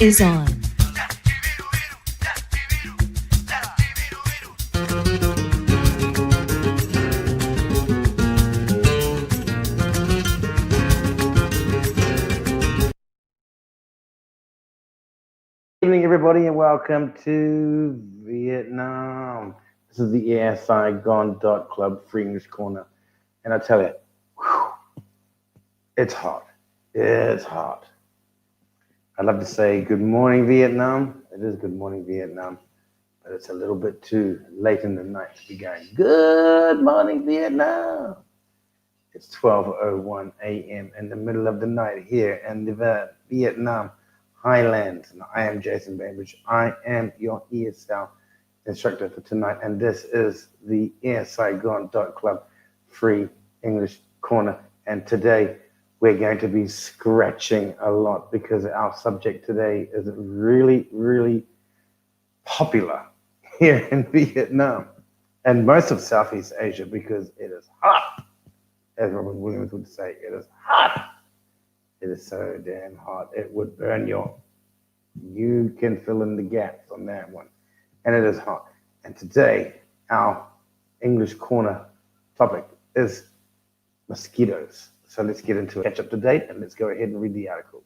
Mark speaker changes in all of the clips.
Speaker 1: is on.
Speaker 2: Good evening, everybody, and welcome to Vietnam. This is the Saigon Club Free English Corner, and I tell you, it's hot. It's hot. I'd love to say good morning, Vietnam. It is good morning, Vietnam, but it's a little bit too late in the night to be going good morning, Vietnam. It's 12:01 a.m. in the middle of the night here in the Vietnam Highlands. And I am Jason Bainbridge. I am your ESL instructor for tonight, and this is the Saigon Club Free English Corner. And today we're going to be scratching a lot because our subject today is really, really popular here in Vietnam and most of Southeast Asia because it is hot. As Robert Williams would say, it is hot. It is so damn hot. It would burn you can fill in the gaps on that one. And it is hot. And today, our English corner topic is mosquitoes. So let's get into it. Catch up to date and let's go ahead and read the article.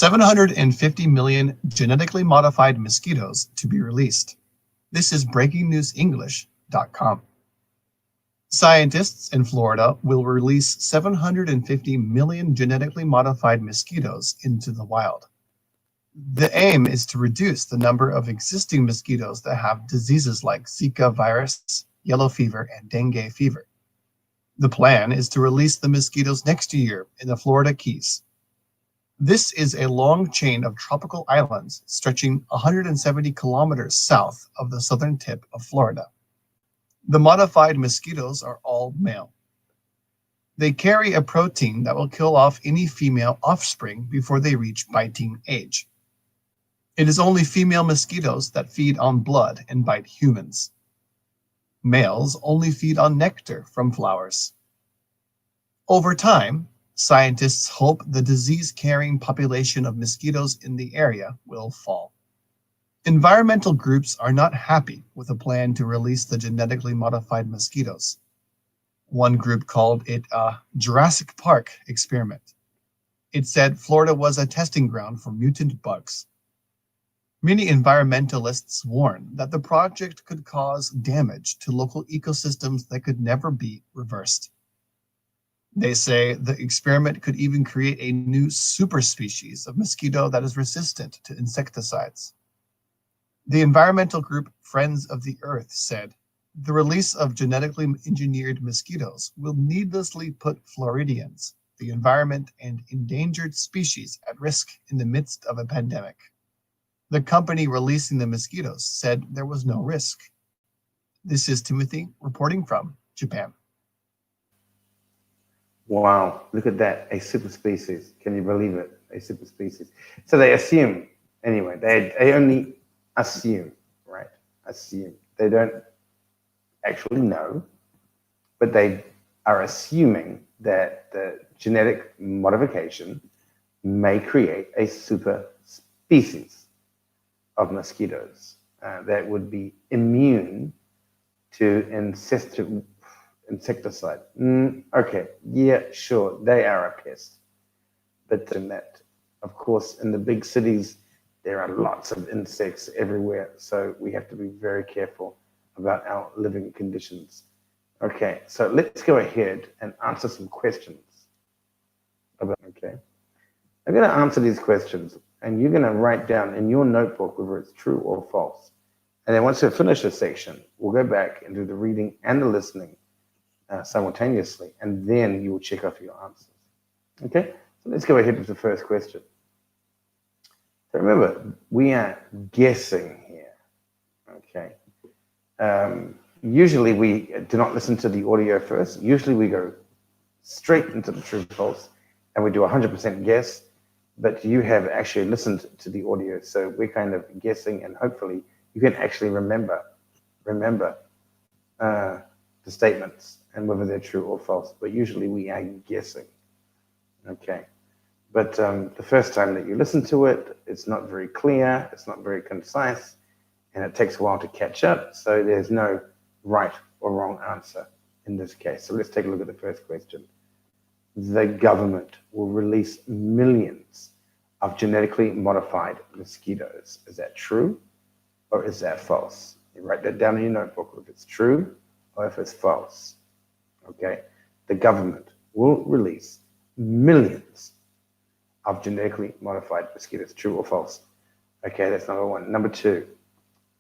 Speaker 3: $750 million genetically modified mosquitoes to be released. This is breakingnewsenglish.com. Scientists in Florida will release 750 million genetically modified mosquitoes into the wild. The aim is to reduce the number of existing mosquitoes that have diseases like Zika virus, yellow fever, and dengue fever. The plan is to release the mosquitoes next year in the Florida Keys. This is a long chain of tropical islands stretching 170 kilometers south of the southern tip of Florida. The modified mosquitoes are all male. They carry a protein that will kill off any female offspring before they reach biting age. It is only female mosquitoes that feed on blood and bite humans. Males only feed on nectar from flowers. Over time, scientists hope the disease-carrying population of mosquitoes in the area will fall. Environmental groups are not happy with a plan to release the genetically modified mosquitoes. One group called it a Jurassic Park experiment. It said Florida was a testing ground for mutant bugs. Many environmentalists warn that the project could cause damage to local ecosystems that could never be reversed. They say the experiment could even create a new superspecies of mosquito that is resistant to insecticides. The environmental group Friends of the Earth said, the release of genetically engineered mosquitoes will needlessly put Floridians, the environment, and endangered species at risk in the midst of a pandemic. The company releasing the mosquitoes said there was no risk. This is Timothy reporting from Japan.
Speaker 2: Wow, look at that, a super species. Can you believe it? A super species. So they assume, anyway, they only assume, right? Assume. They don't actually know, but they are assuming that the genetic modification may create a super species of mosquitoes that would be immune to insecticide. Okay, yeah, sure, they are a pest. But in that, of course, in the big cities, there are lots of insects everywhere. So we have to be very careful about our living conditions. Okay, so let's go ahead and answer some questions. Okay, I'm going to answer these questions, and you're going to write down in your notebook whether it's true or false. And then once we finish this section, we'll go back and do the reading and the listening simultaneously, and then you will check off your answers. Okay, so let's go ahead with the first question. So remember, we are guessing here. Okay. Usually we do not listen to the audio first. Usually we go straight into the true false, and we do 100% guess. But you have actually listened to the audio, so we're kind of guessing, and hopefully you can actually remember the statements and whether they're true or false. But usually we are guessing. Okay. But the first time that you listen to it, it's not very clear, it's not very concise, and it takes a while to catch up. So there's no right or wrong answer in this case. So let's take a look at the first question. The government will release millions of genetically modified mosquitoes. Is that true or is that false? You write that down in your notebook if it's true or if it's false. Okay. The government will release millions of genetically modified mosquitoes. True or false? Okay, that's number one. Number two,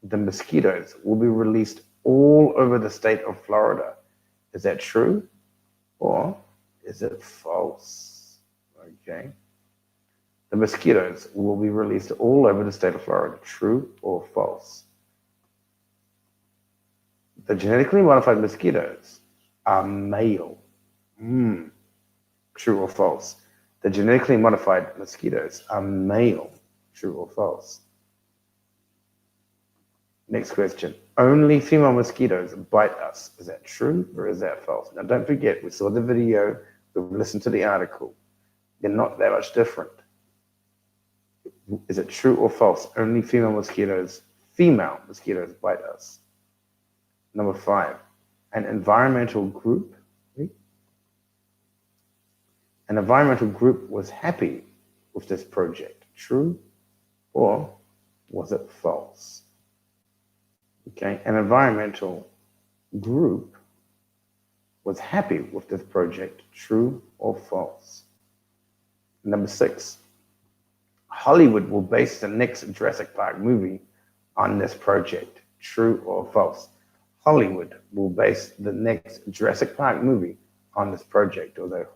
Speaker 2: the mosquitoes will be released all over the state of Florida. Is that true or is it false? Okay. The mosquitoes will be released all over the state of Florida. True or false? The genetically modified mosquitoes are male. True or false? The genetically modified mosquitoes are male. True or false? Next question. Only female mosquitoes bite us. Is that true or is that false? Now don't forget, we saw the video, we've listened to the article. They're not that much different. Is it true or false? Only female mosquitoes bite us. Number five, an environmental group was happy with this project. True or was it false? Okay, an environmental group was happy with this project. True or false? Number six, Hollywood will base the next Jurassic Park movie on this project. True or false? Hollywood will base the next Jurassic Park movie on this project, although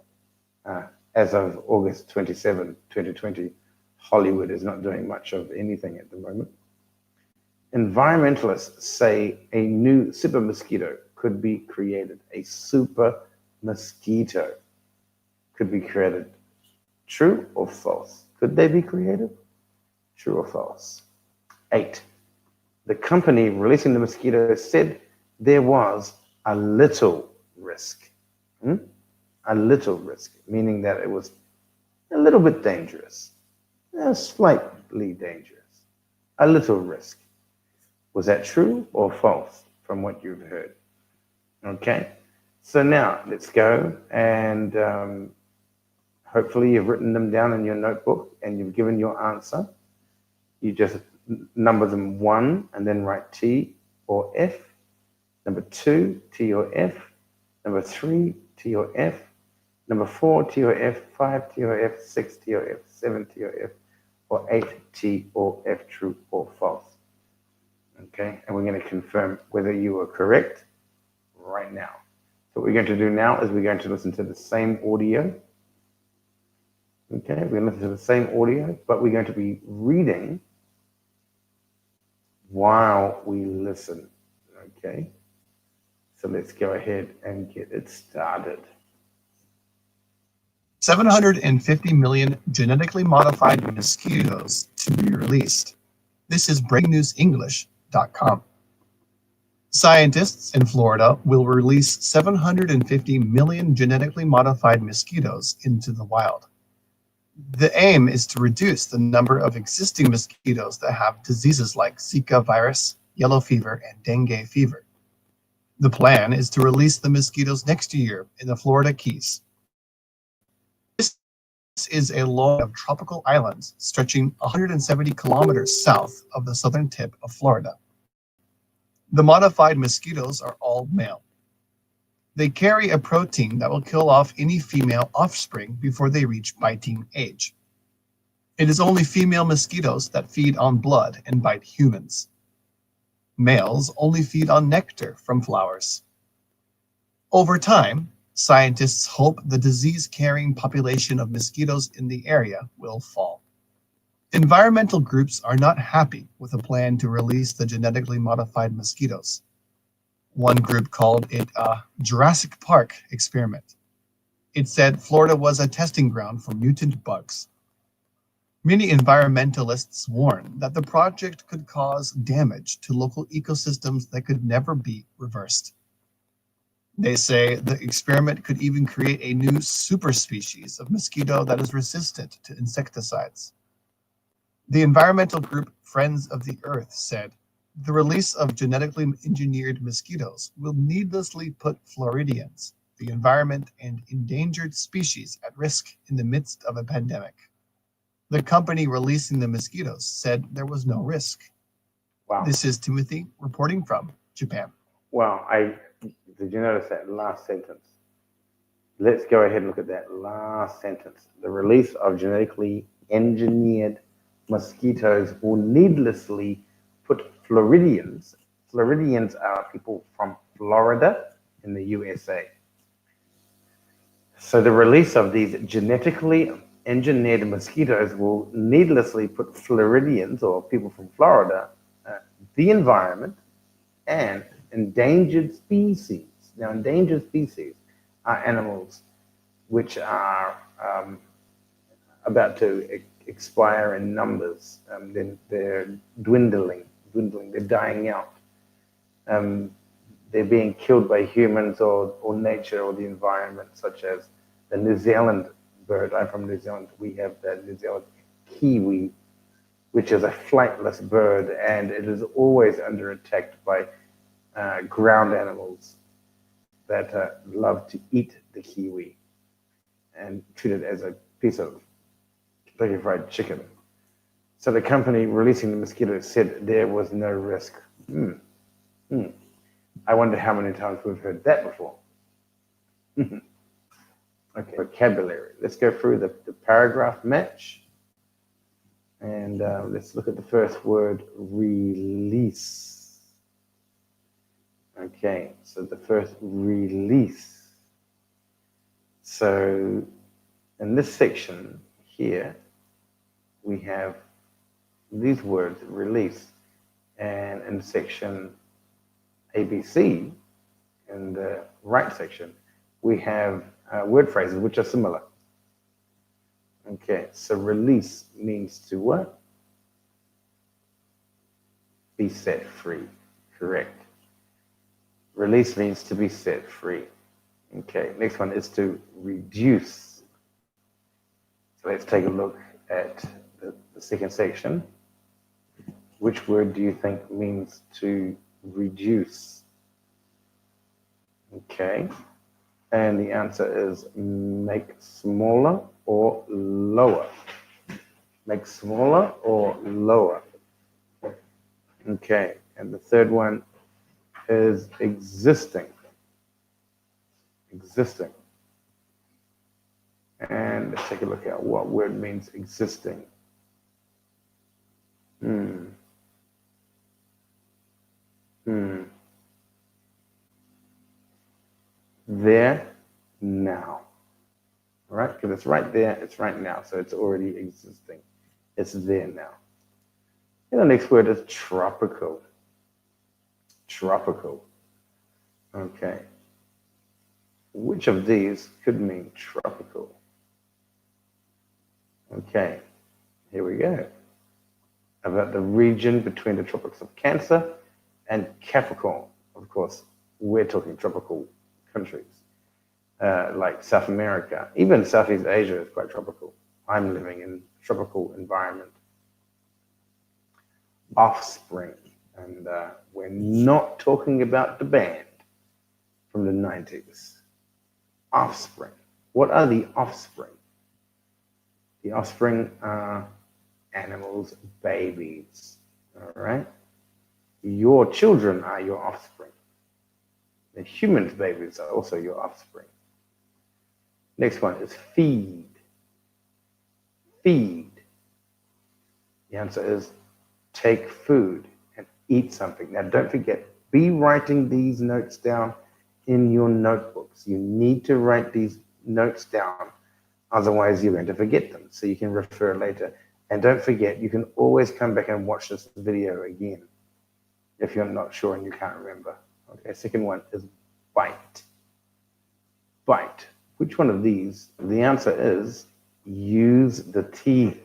Speaker 2: as of August 27, 2020, Hollywood is not doing much of anything at the moment. Environmentalists say a new super mosquito could be created. A super mosquito could be created. True or false? Could they be created? True or false? 8. The company releasing the mosquitoes said there was a little risk. A little risk, meaning that it was a little bit dangerous, slightly dangerous, a little risk. Was that true or false from what you've heard? Okay, so now let's go and hopefully you've written them down in your notebook and you've given your answer. You just number them 1 and then write T or F. Number 2, T or F. Number 3, T or F. Number 4, T or F. 5, T or F. 6, T or F. 7, T or F. Or 8, T or F, true or false. Okay, and we're going to confirm whether you are correct right now. So what we're going to do now is we're going to listen to the same audio. Okay, we're going to listen to the same audio, but we're going to be reading while we listen. Okay, so let's go ahead and get it started.
Speaker 3: 750 million genetically modified mosquitoes to be released. This is breakingnewsenglish.com. Scientists in Florida will release 750 million genetically modified mosquitoes into the wild. The aim is to reduce the number of existing mosquitoes that have diseases like Zika virus, yellow fever, and dengue fever. The plan is to release the mosquitoes next year in the Florida Keys. This is a long of tropical islands stretching 170 kilometers south of the southern tip of Florida. The modified mosquitoes are all male. They carry a protein that will kill off any female offspring before they reach biting age. It is only female mosquitoes that feed on blood and bite humans. Males only feed on nectar from flowers. Over time, scientists hope the disease-carrying population of mosquitoes in the area will fall. Environmental groups are not happy with the plan to release the genetically modified mosquitoes. One group called it a Jurassic Park experiment. It said Florida was a testing ground for mutant bugs. Many environmentalists warn that the project could cause damage to local ecosystems that could never be reversed. They say the experiment could even create a new superspecies of mosquito that is resistant to insecticides. The environmental group Friends of the Earth said, the release of genetically engineered mosquitoes will needlessly put Floridians, the environment, and endangered species at risk in the midst of a pandemic. The company releasing the mosquitoes said there was no risk.
Speaker 2: Wow.
Speaker 3: This is Timothy reporting from Japan.
Speaker 2: Wow, did you notice that last sentence? Let's go ahead and look at that last sentence. The release of genetically engineered mosquitoes will needlessly put Floridians are people from Florida in the USA. So the release of these genetically engineered mosquitoes will needlessly put Floridians or people from Florida, the environment, and endangered species. Now, endangered species are animals which are about to expire in numbers. Then they're dwindling, they're dying out. They're being killed by humans or nature or the environment, such as the New Zealand bird. I'm from New Zealand. We have the New Zealand kiwi, which is a flightless bird, and it is always under attack by ground animals that love to eat the kiwi and treat it as a piece of Kentucky Fried Chicken. So the company releasing the mosquitoes said there was no risk. I wonder how many times we've heard that before. Okay, vocabulary. Let's go through the paragraph match. And let's look at the first word, release. Okay, so the first, release. So in this section here, we have these words, release. And in section ABC, in the right section, we have word phrases which are similar. Okay, so release means to what? be set free. Correct. Release means to be set free. Okay, next one is to reduce. So let's take a look at the second section. Which word do you think means to reduce? Okay, and the answer is make smaller or lower. Make smaller or lower. Okay, and the third one is existing. Existing. And let's take a look at what word means existing. There, now. All right, because it's right there, it's right now, so it's already existing. It's there now. And the next word is tropical. Tropical. Okay. Which of these could mean tropical? Okay, here we go. About the region between the tropics of Cancer and Capricorn. Of course, we're talking tropical countries, like South America. Even Southeast Asia is quite tropical. I'm living in a tropical environment. Offspring. And we're not talking about the band from the 90s. Offspring. What are the offspring? The offspring are animals' babies. All right? Your children are your offspring. The humans' babies are also your offspring. Next one is feed. Feed. The answer is take food and eat something. Now, don't forget, be writing these notes down in your notebooks. You need to write these notes down, otherwise you're going to forget them, so you can refer later. And don't forget, you can always come back and watch this video again if you're not sure and you can't remember. Okay, second one is bite. Bite. Which one of these? The answer is use the teeth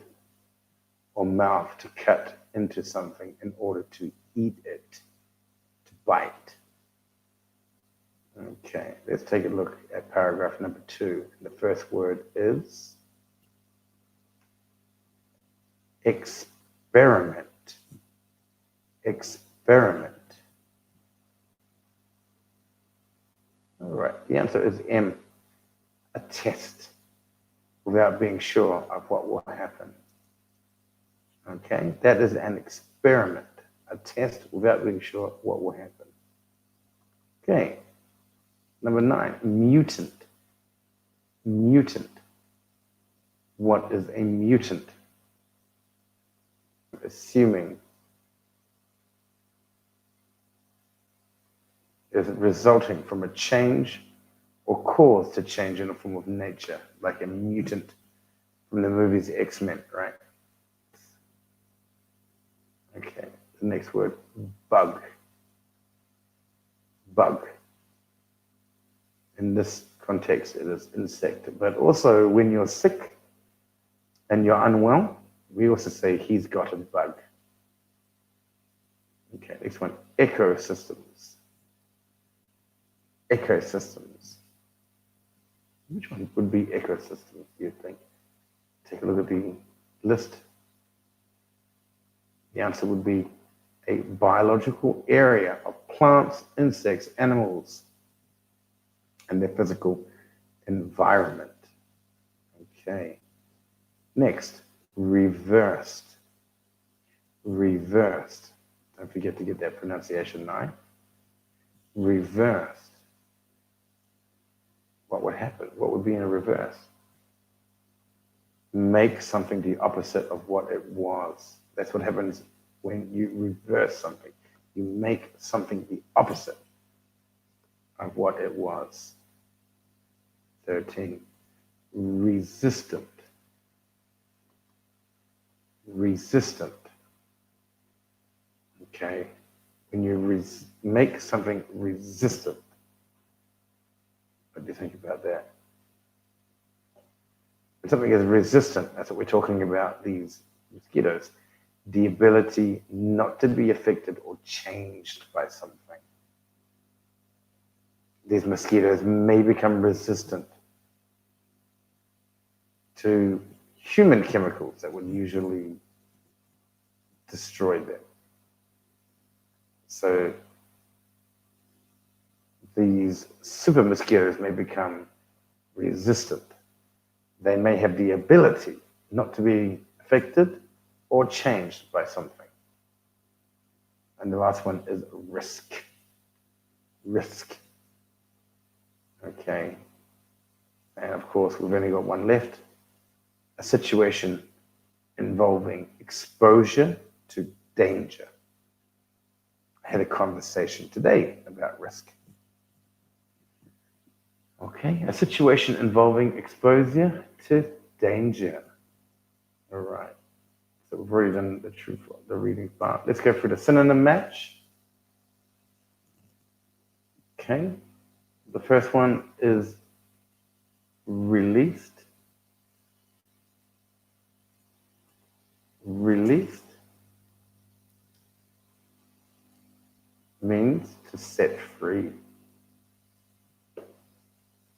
Speaker 2: or mouth to cut into something in order to eat it, to bite. Okay, let's take a look at paragraph number 2. The first word is experiment. Experiment. All right, the answer is M, a test without being sure of what will happen. Okay, that is an experiment, a test without being sure what will happen. Okay, number 9, mutant. Mutant. What is a mutant? Assuming is resulting from a change or cause to change in a form of nature, like a mutant from the movies X-Men, right? Okay, the next word, bug. Bug. In this context, it is insect, but also when you're sick and you're unwell, we also say he's got a bug. Okay, next one, ecosystems. Ecosystems. Which one would be ecosystems, do you think? Take a look at the list. The answer would be a biological area of plants, insects, animals, and their physical environment. Okay. Next, reversed. Reversed. Don't forget to get that pronunciation right. Reversed. What would happen? What would be in a reverse? Make something the opposite of what it was. That's what happens when you reverse something. You make something the opposite of what it was. 13, resistant. Resistant. Okay, when you make something resistant, what do you think about that? When something is resistant, that's what we're talking about, these mosquitoes. the ability not to be affected or changed by something. These mosquitoes may become resistant to human chemicals that would usually destroy them. So these super mosquitoes may become resistant. They may have the ability not to be affected or changed by something. And the last one is risk. Risk. Okay. And of course, we've only got one left. A situation involving exposure to danger. I had a conversation today about risk. Okay, a situation involving exposure to danger. All right. So we've already done the reading part. Let's go through the synonym match. Okay. The first one is released. Released means to set free.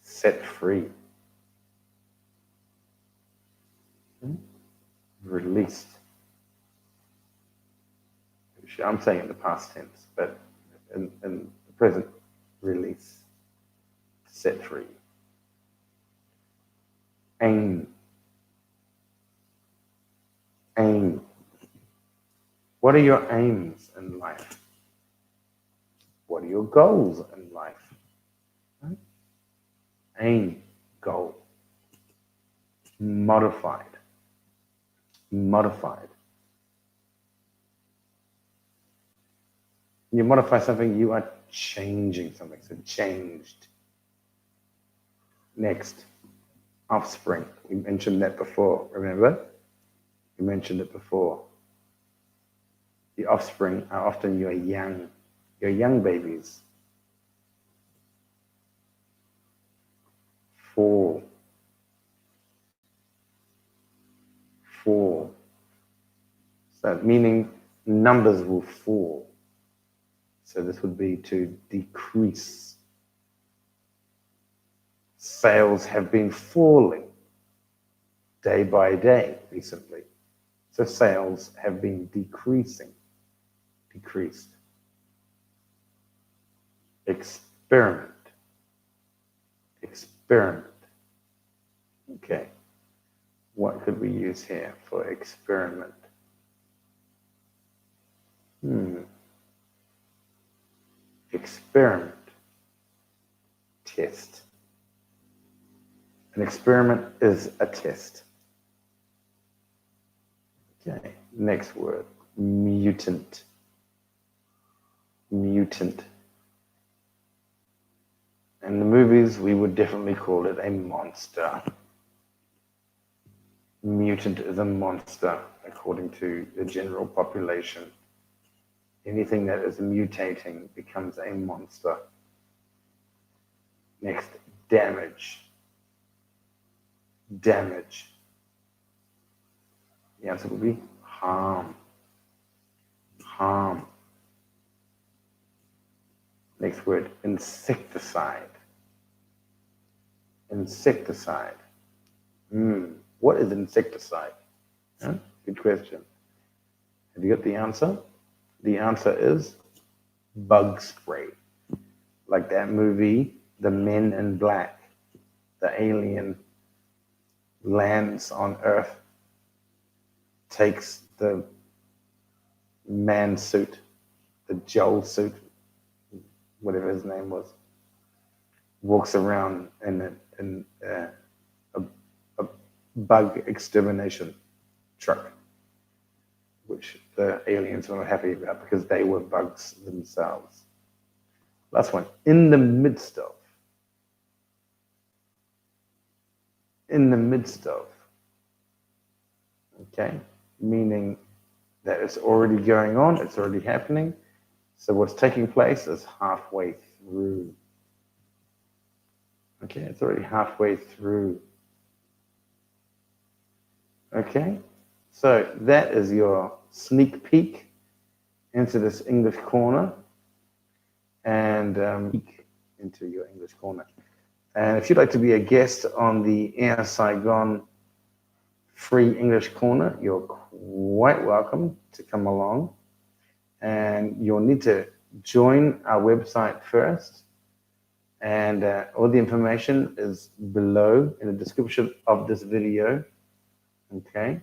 Speaker 2: Set free. Released. I'm saying in the past tense, but in the present, release. Set free. Aim. Aim. What are your aims in life? What are your goals in life? Right? Aim, goal. Modified. Modified. When you modify something, you are changing something. So changed. Next, offspring. We mentioned that before, remember? We mentioned it before. The offspring are often your young babies. Fall. So meaning numbers will fall. So this would be to decrease. Sales have been falling day by day recently. So sales have been decreasing. Decreased. Experiment. Experiment. Okay. What could we use here for experiment? Experiment. Test. An experiment is a test. Okay, next word, mutant. Mutant. In the movies, we would definitely call it a monster. Mutant is a monster, according to the general population. Anything that is mutating becomes a monster. Next, damage. Damage. The answer will be harm. Harm. Next word, insecticide. Insecticide. What is insecticide? Huh? Good question. Have you got the answer? The answer is bug spray. Like that movie, The Men in Black. The alien lands on Earth, takes the man suit, the Joel suit, whatever his name was, walks around in a bug extermination truck, which the aliens were not happy about because they were bugs themselves. Last one, in the midst of. In the midst of. Okay, meaning that it's already going on, it's already happening. So what's taking place is halfway through. Okay, it's already halfway through. Okay, so that is your sneak peek into this English corner and peek into your English corner. And if you'd like to be a guest on the Air Saigon free English corner, you're quite welcome to come along. And you'll need to join our website first. And all the information is below in the description of this video. Okay.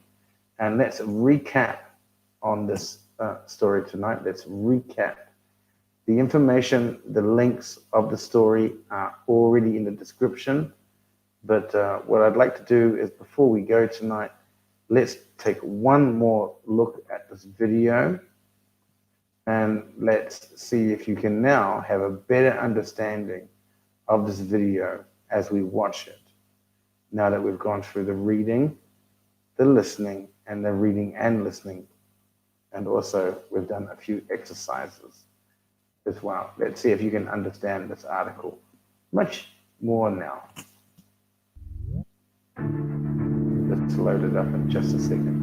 Speaker 2: And let's recap on this story tonight. Let's recap. The information, the links of the story are already in the description. But what I'd like to do is, before we go tonight, let's take one more look at this video. And let's see if you can now have a better understanding of this video as we watch it. Now that we've gone through the reading, the listening, and the reading and listening. And also we've done a few exercises as well. Let's see if you can understand this article much more now. Let's load it up in just a second.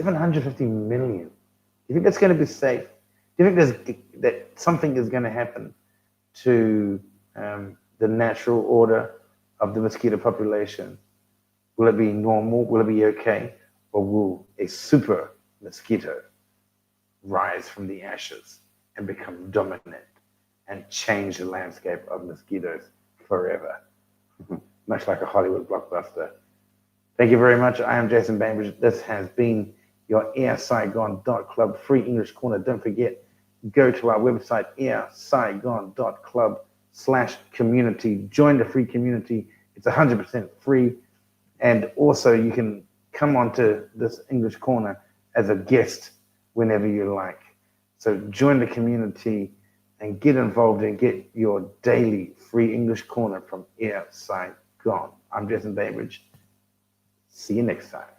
Speaker 2: $750 million. Do you think that's going to be safe? Do you think that something is going to happen to the natural order of the mosquito population? Will it be normal? Will it be okay? Or will a super mosquito rise from the ashes and become dominant and change the landscape of mosquitoes forever? Much like a Hollywood blockbuster. Thank you very much. I am Jason Bainbridge. This has been your airsaigon.club free English corner. Don't forget, go to our website, airsaigon.club/community. Join the free community. It's 100% free. And also you can come onto this English corner as a guest whenever you like. So join the community and get involved and get your daily free English corner from Air Saigon. I'm Jason Bainbridge. See you next time.